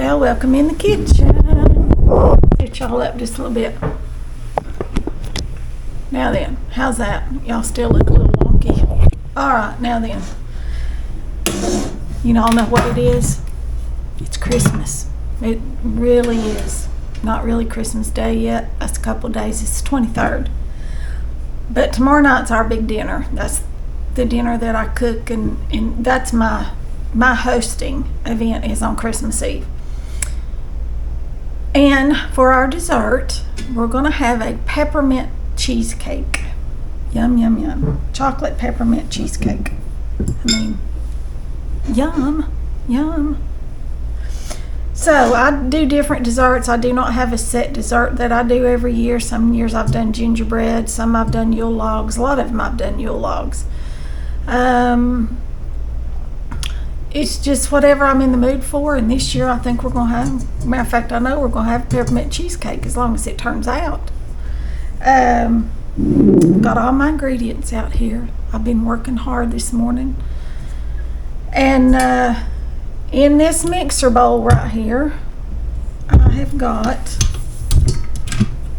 Well, welcome in the kitchen. Sit y'all up just a little bit. Now then, how's that? Y'all still look a little wonky. All right, now then. You all know what it is? It's Christmas. It really is. Not really Christmas Day yet. That's a couple days. It's the 23rd. But tomorrow night's our big dinner. That's the dinner that I cook, and that's my hosting event is on Christmas Eve. And for our dessert, we're gonna have a peppermint cheesecake. Yum, yum, yum. Chocolate peppermint cheesecake. I mean, yum, yum. So I do different desserts. I do not have a set dessert that I do every year. Some years I've done gingerbread, some I've done Yule logs. A lot of them I've done Yule logs. It's just whatever I'm in the mood for, and this year I think we're going to have, matter of fact, I know we're going to have peppermint cheesecake as long as it turns out. Got all my ingredients out here. I've been working hard this morning. And in this mixer bowl right here, I have got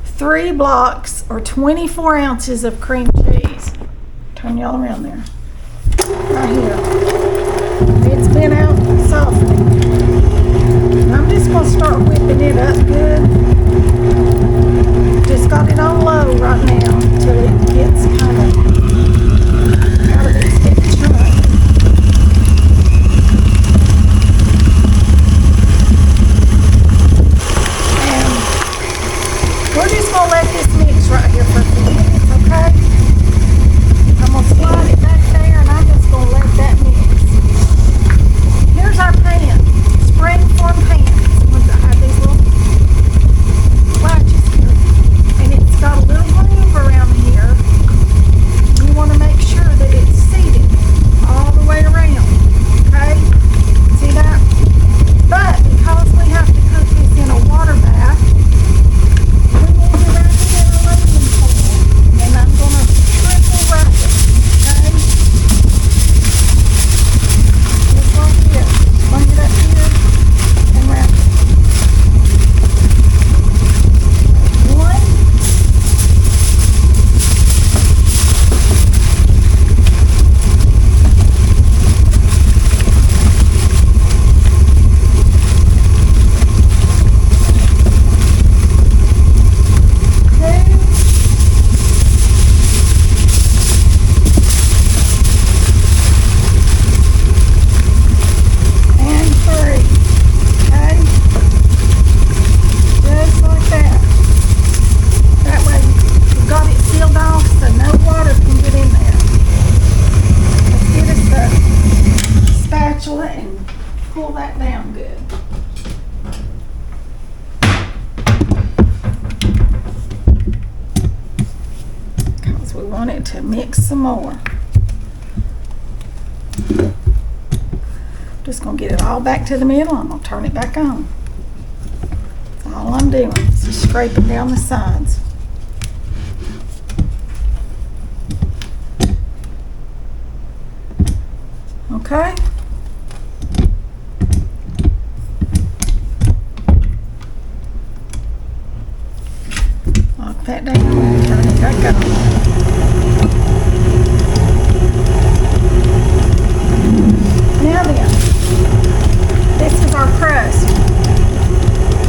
3 blocks or 24 ounces of cream cheese. Turn y'all around there. Right here. It's been out softening. I'm just going to start whipping it up good. Just got it on low right now until it gets kind of out of its thick chunk. And we're just going to let this mix right here for a few minutes, okay? I'm going to slide it back there, and I'm just going to let that mix. Here's our pan, springform pan. Ones that have these little latches here, and it's got a little groove around here. You want to make sure that it's seated all the way around. Okay, see that? But because we have to cook this in a water bath, we need to wrap it in aluminum foil, and I'm going to triple wrap it. Okay. Like this. Bring it up here and wrap it. 1, 2, and 3. Okay? Just like that. That way we've got it sealed off so no water can get in there. Let's get us the spatula and pull that down good. Because we want it to mix some more. Just gonna get it all back to the middle. I'm gonna turn it back on. That's all I'm doing is just scraping down the sides. Okay. Lock that down and turn it back on. Now then, this is our crust.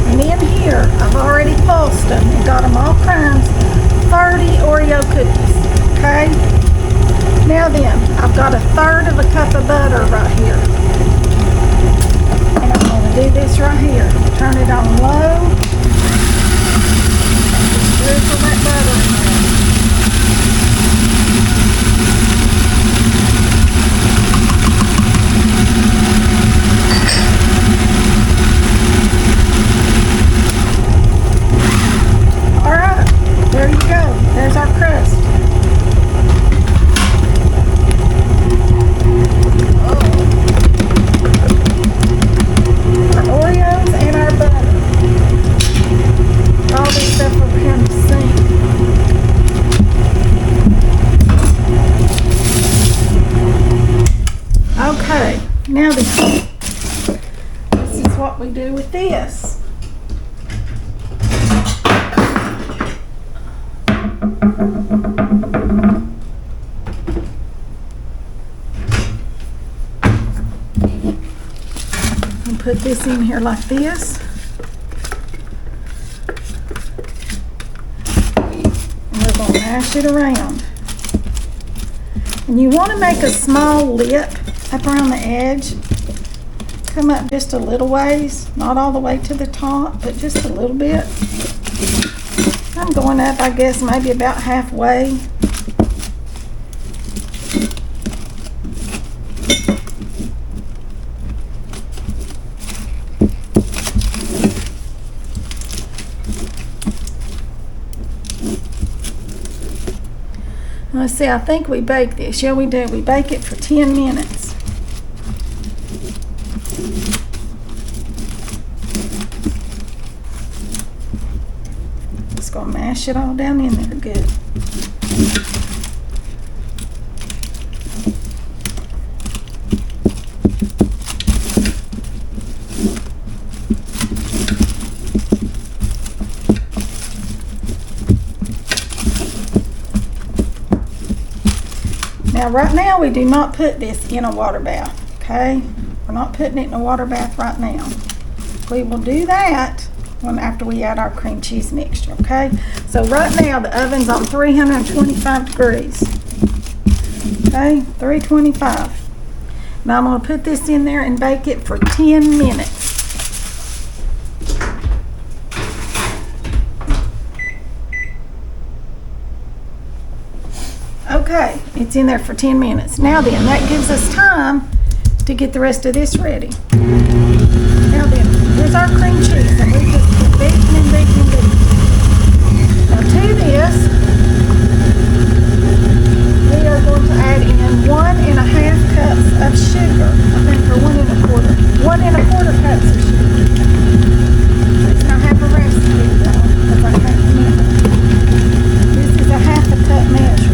And in here, I've already pulsed them and got them all primed. 30 Oreo cookies, okay? Now then, I've got 1/3 of a cup of butter right here. And I'm going to do this right here. Turn it on low. And just drizzle that butter in there. Alright, there you go. There's our crust. Our Oreos and our butter. what we do with this. And put this in here like this. And we're going to mash it around. And you want to make a small lip up around the edge. Come up just a little ways, not all the way to the top, but just a little bit. I'm going up, I guess, maybe about halfway. Let's see, I think we bake this. Yeah, we do. We bake it for 10 minutes. Just gonna mash it all down in there good. Now, right now, we do not put this in a water bath, okay? We're not putting it in a water bath right now. We will do that after we add our cream cheese mixture, okay? So right now, the oven's on 325 degrees, okay? 325. Now, I'm going to put this in there and bake it for 10 minutes. Okay, it's in there for 10 minutes. Now then, that gives us time to get the rest of this ready. Now then, here's our cream cheese, and we just keep baking and baking and baking. Now to this, we are going to add in 1.5 cups of sugar. I think, or 1 1/4 cups of sugar. I have a recipe though, because I can't remember. This is a 1/2 cup measure.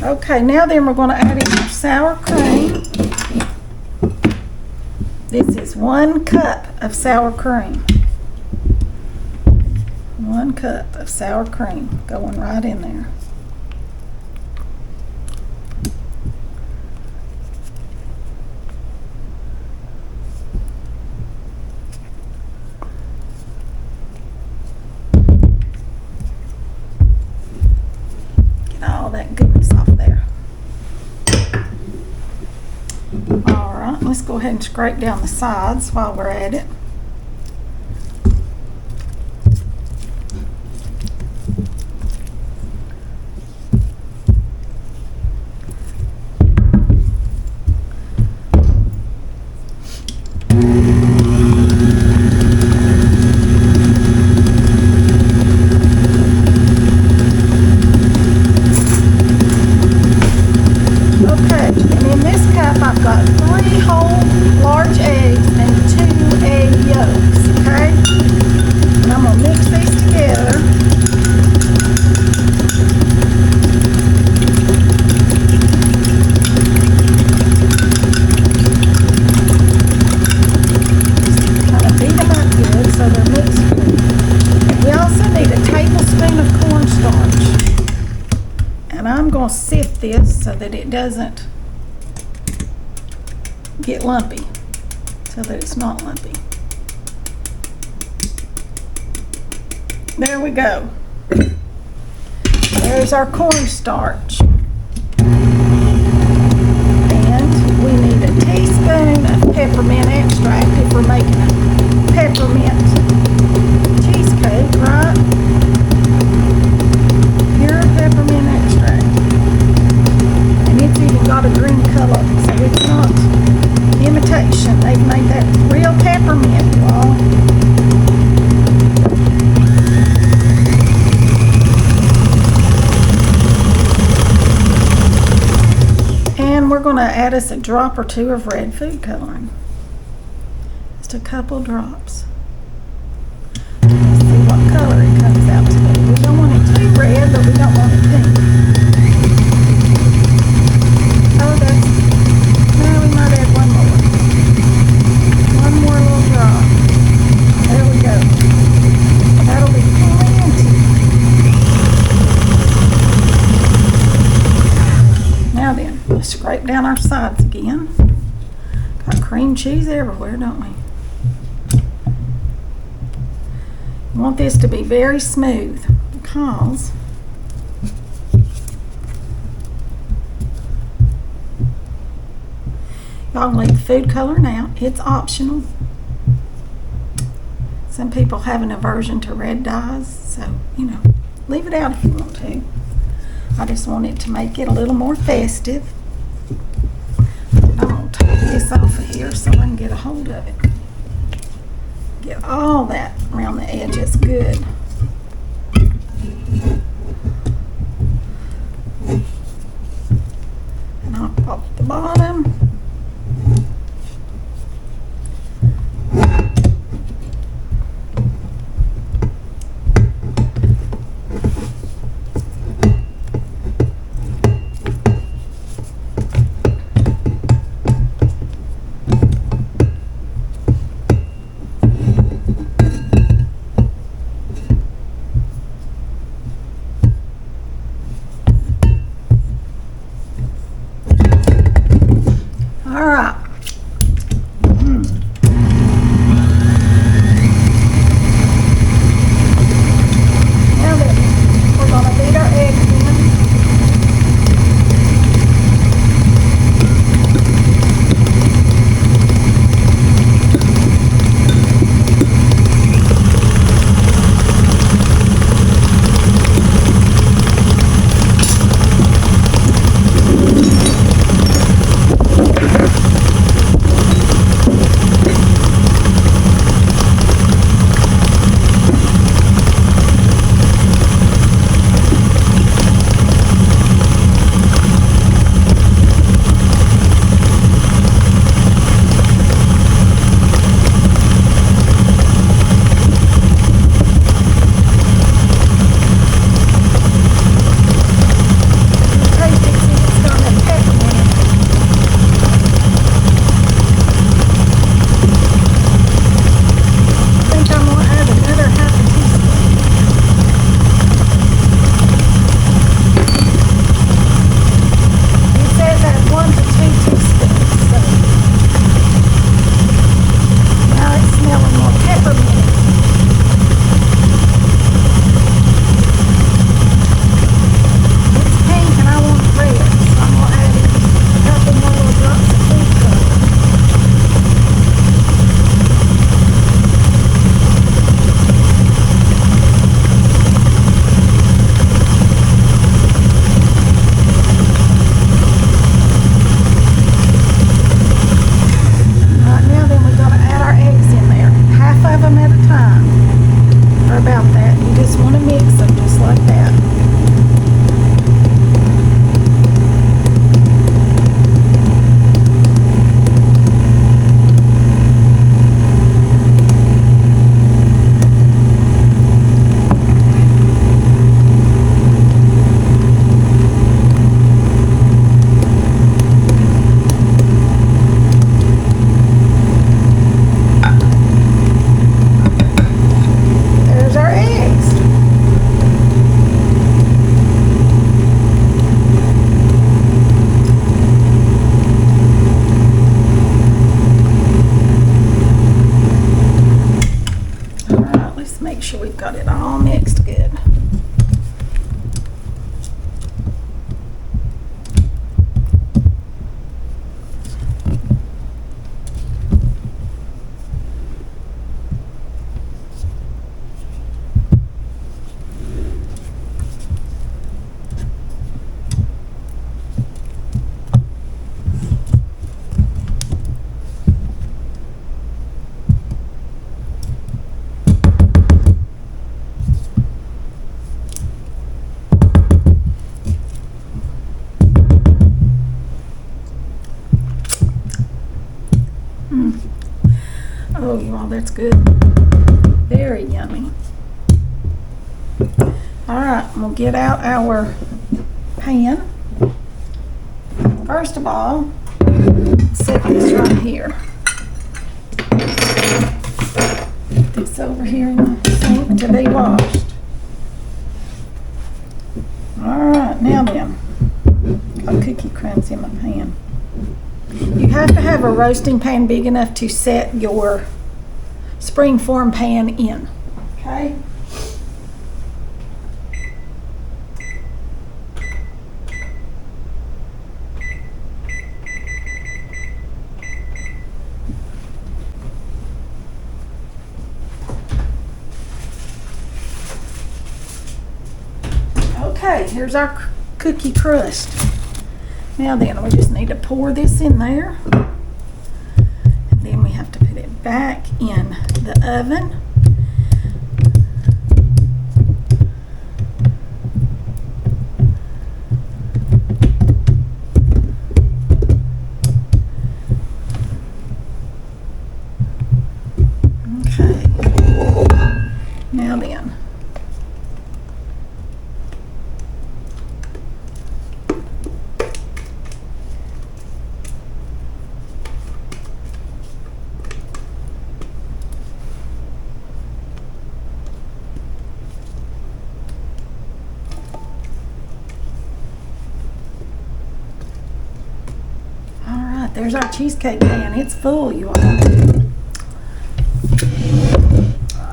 Okay, now then we're going to add in our sour cream. This is 1 cup of sour cream. 1 cup of sour cream going right in there. Get all that goodness off there. Alright, let's go ahead and scrape down the sides while we're at it. Sift this so that it doesn't get lumpy, so that it's not lumpy. There we go. There's our cornstarch. And we need a teaspoon of peppermint extract if we're making a peppermint cheesecake, right? Pure peppermint extract. And it's even got a green color, so it's not imitation. They've made that real peppermint, y'all. And we're going to add us a drop or two of red food coloring. Just a couple drops. Let's see what color it comes out to be. We don't want it too red, but we don't want it pink. Oh, no, we might add one more. One more little drop. There we go. That'll be plenty. Now then, let's scrape down our sides again. Got cream cheese everywhere, don't we? You want this to be very smooth because y'all can leave the food coloring out. It's optional. Some people have an aversion to red dyes, so, leave it out if you want to. I just want it to make it a little more festive. I'm going to take this off of here so I can get a hold of it. Get all that around the edges good. And I'll pop the bottom. got it all mixed good. Oh, you all, that's good. Very yummy. All right, we'll get out our pan. First of all, set this right here. Put this over here in the sink to be washed. All right, now then, got cookie crumbs in my pan. You have to have a roasting pan big enough to set your springform pan in, okay? Okay, here's our cookie crust. Now then, we just need to pour this in there. And then we have to put it back in the oven. Okay. Now then. There's our cheesecake pan. It's full, you all.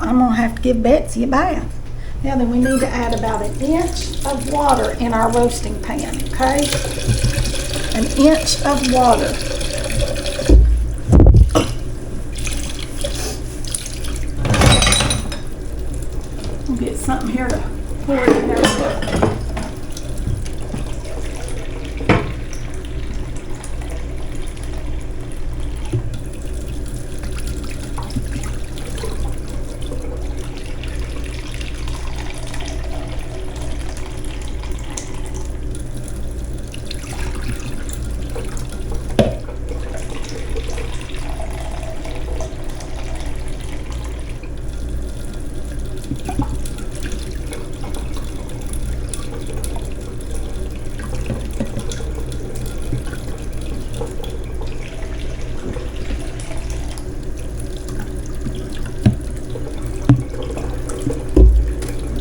I'm gonna have to give Betsy a bath. Now then, we need to add about 1 inch of water in our roasting pan, okay? 1 inch of water. We'll get something here to pour it in there.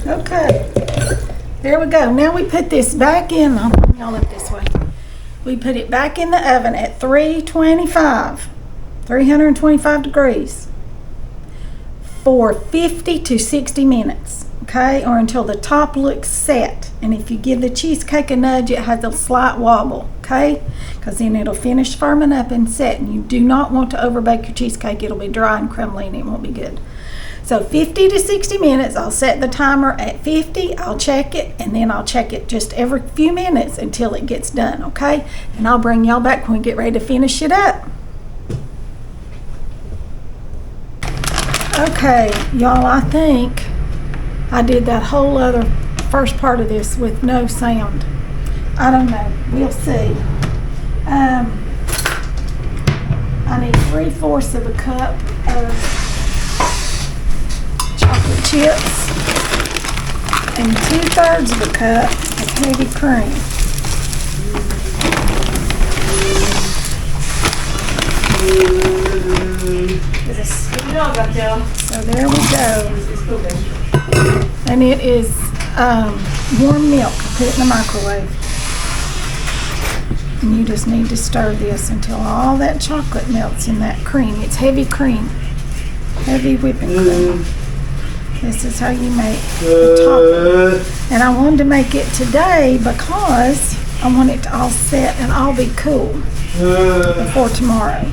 Okay, there we go. Now we put this back in. I'll bring y'all up this way. We put it back in the oven at 325 degrees for 50 to 60 minutes, okay, or until the top looks set. And if you give the cheesecake a nudge, it has a slight wobble, okay, because then it'll finish firming up and set. And you do not want to overbake your cheesecake. It'll be dry and crumbly and it won't be good. So 50 to 60 minutes, I'll set the timer at 50, I'll check it, and then I'll check it just every few minutes until it gets done, okay? And I'll bring y'all back when we get ready to finish it up. Okay, y'all, I think I did that whole other first part of this with no sound. I don't know, we'll see. I need 3/4 of a cup of chocolate chips and 2/3 of a cup of heavy cream. So there we go. And it is warm milk. I put it in the microwave. And you just need to stir this until all that chocolate melts in that cream. It's heavy cream. Heavy whipping cream. This is how you make the topper. And I wanted to make it today because I want it to all set and all be cool before tomorrow.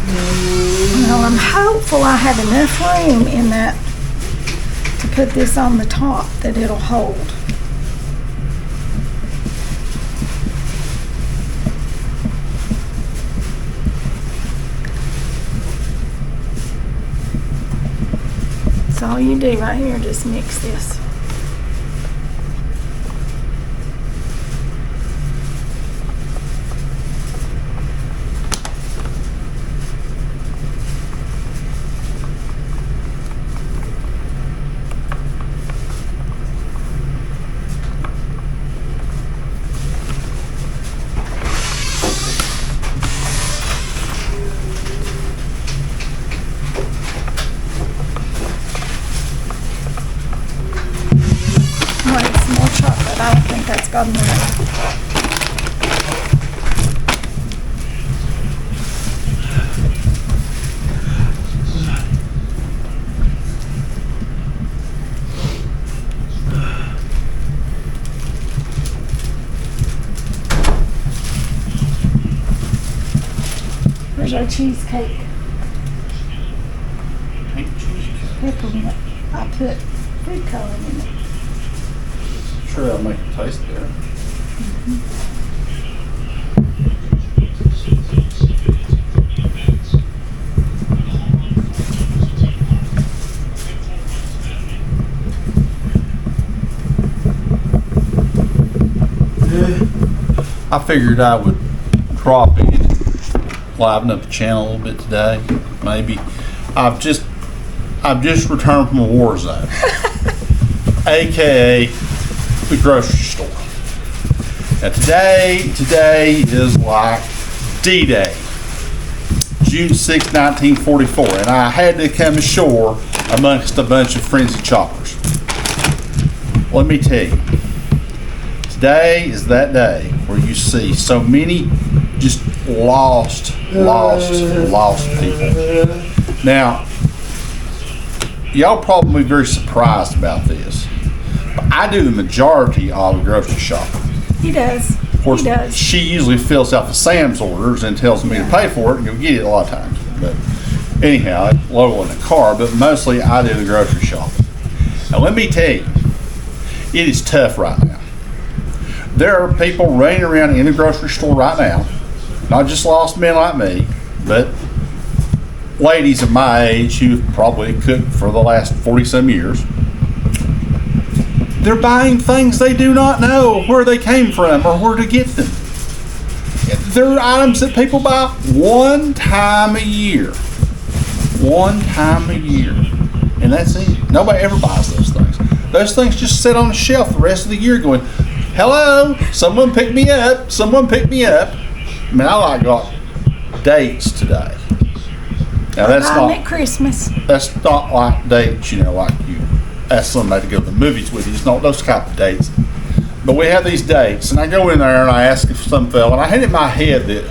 Well, I'm hopeful I have enough room in that to put this on the top that it'll hold. So all you do right here, just mix this. Got enough. Where's our cheesecake? Pink cheesecake. Peppermint. I put food coloring in it. Sure, that'll make it taste better. I figured I would drop in, liven up the channel a little bit today. Maybe I've just returned from a war zone, aka the grocery store. Now today is like D-Day, June 6, 1944, and I had to come ashore amongst a bunch of frenzied choppers. Let me tell you, today is that day where you see so many just lost people. Now, y'all probably be very surprised about this. I do the majority of the grocery shopping. He does. Of course, he does. She usually fills out the Sam's orders and tells me to pay for it, and you'll get it a lot of times. But anyhow, it's low in the car, but mostly I do the grocery shopping. Now, let me tell you, it is tough right now. There are people running around in the grocery store right now, not just lost men like me, but ladies of my age who've probably cooked for the last 40-some years. They're buying things they do not know where they came from or where to get them. They're items that people buy one time a year. One time a year. And that's it. Nobody ever buys those things. Those things just sit on the shelf the rest of the year going, hello, someone pick me up, someone pick me up. I mean, I got dates today. Now that's not at Christmas. That's not like dates, like you ask somebody to go to the movies with you. It's not those type of dates. But we have these dates, and I go in there and I ask if some fella, and I had it in my head that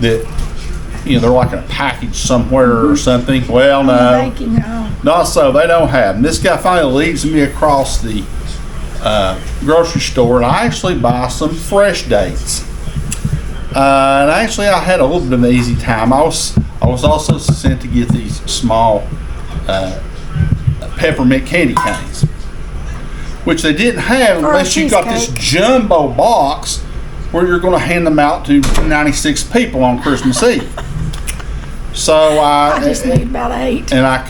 they're like in a package somewhere or something. Well, no, not so. They don't have them. This guy finally leads me across the grocery store, and I actually buy some fresh dates. And actually, I had a little bit of an easy time. I was also sent to get these small peppermint candy canes, which they didn't have unless you got this jumbo box where you're going to hand them out to 96 people on Christmas Eve. So I just need about 8. And I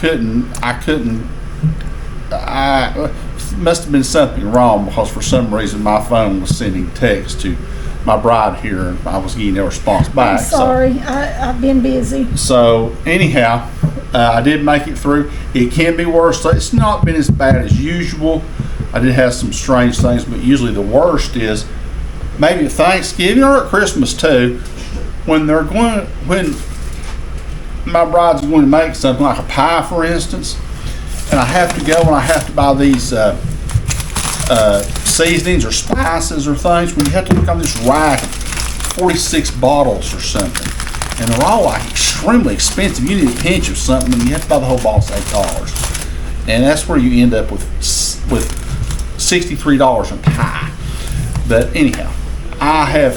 must have been something wrong because for some reason my phone was sending text to my bride here and I was getting no response back. I'm sorry, I've been busy. So anyhow, I did make it through. It can be worse. It's not been as bad as usual. I did have some strange things, but usually the worst is maybe at Thanksgiving or at Christmas too, when my bride's going to make something like a pie, for instance, and I have to go and I have to buy these seasonings or spices or things, when you have to look on this rack of 46 bottles or something, and they're all like extremely expensive. You need a pinch of something and you have to buy the whole box at $8. and that's where you end up with $63 in pie. But anyhow, I have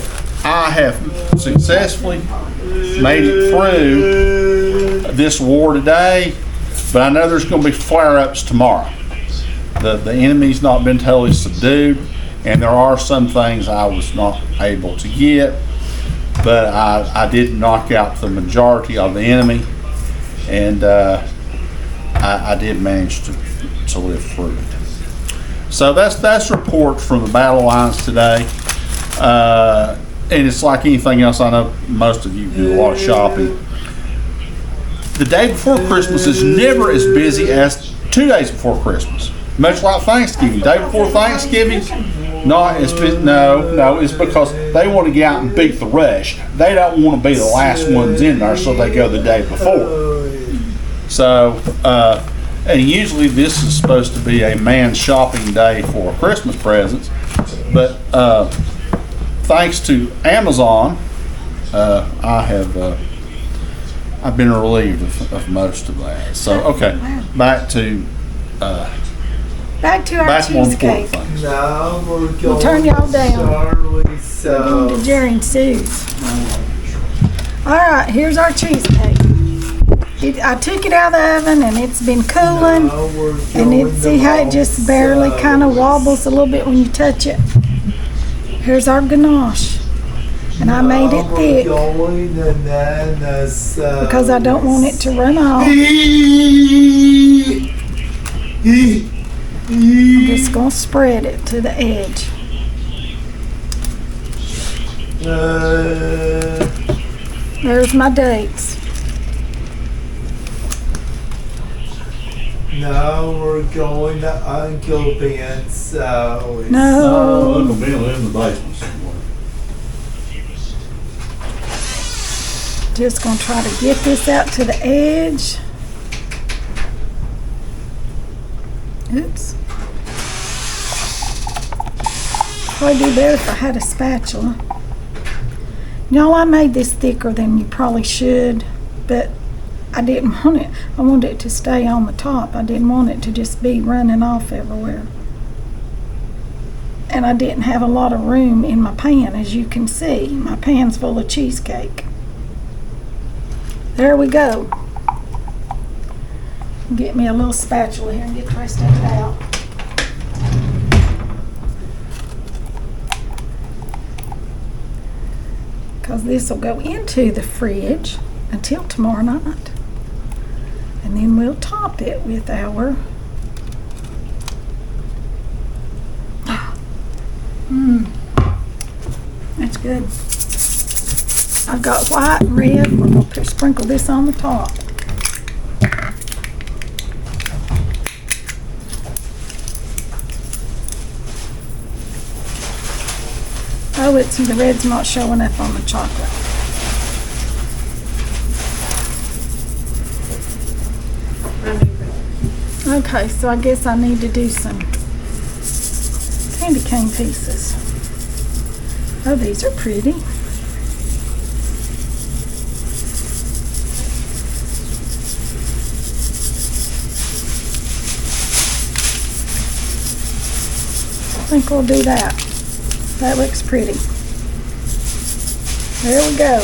successfully made it through this war today, but I know there's going to be flare-ups tomorrow. The enemy's not been totally subdued, and there are some things I was not able to get, but I did knock out the majority of the enemy, and I did manage to live through it. So that's report from the battle lines today. And it's like anything else. I know most of you do a lot of shopping. The day before Christmas is never as busy as 2 days before Christmas. Much like Thanksgiving. Day before Thanksgiving, not as busy. No, it's because they want to get out and beat the rush. They don't want to be the last ones in there, so they go the day before. So, and usually this is supposed to be a man's shopping day for Christmas presents, but thanks to Amazon, I've been relieved of most of that. So okay, back to our cheesecake. Now We'll turn y'all down. We're going So to Jerry and Sue's. All right, here's our cheesecake. I took it out of the oven and it's been cooling. And see how it just barely kind of wobbles a little bit when you touch it. Here's our ganache. And I made it thick because I don't want it to run off. I'm just going to spread it to the edge. There's my dates. now we're going to Uncle Ben's house. No. Uncle Ben lives in the basement somewhere. Just gonna try to get this out to the edge. Oops. Probably do better if I had a spatula. Y'all, I made this thicker than you probably should, but I didn't want it. I wanted it to stay on the top. I didn't want it to just be running off everywhere. And I didn't have a lot of room in my pan, as you can see. My pan's full of cheesecake. There we go. Get me a little spatula here and get the rest of it out. Because this will go into the fridge until tomorrow night. And then we'll top it with our that's good. I've got white and red. We're going to sprinkle this on the top. Oh, the red's not showing up on the chocolate. Okay, so I guess I need to do some candy cane pieces. Oh, these are pretty. I think we'll do that. That looks pretty. There we go.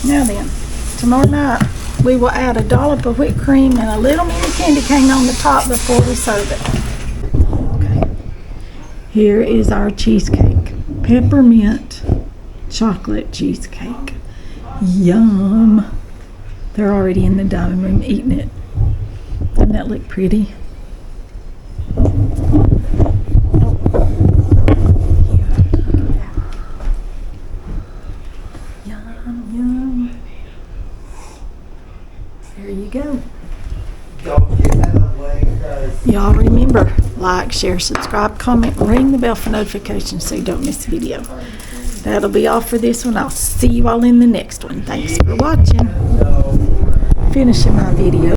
Now then, tomorrow night we will add a dollop of whipped cream and a little mini candy cane on the top before we serve it. Okay. Here is our cheesecake. Peppermint chocolate cheesecake. Yum. They're already in the dining room eating it. Doesn't that look pretty? There you go. Don't get that away, cause Y'all remember, like, share, subscribe, comment, ring the bell for notifications so you don't miss a video. That'll be all for this one. I'll see you all in the next one. Thanks for watching. Finishing my video.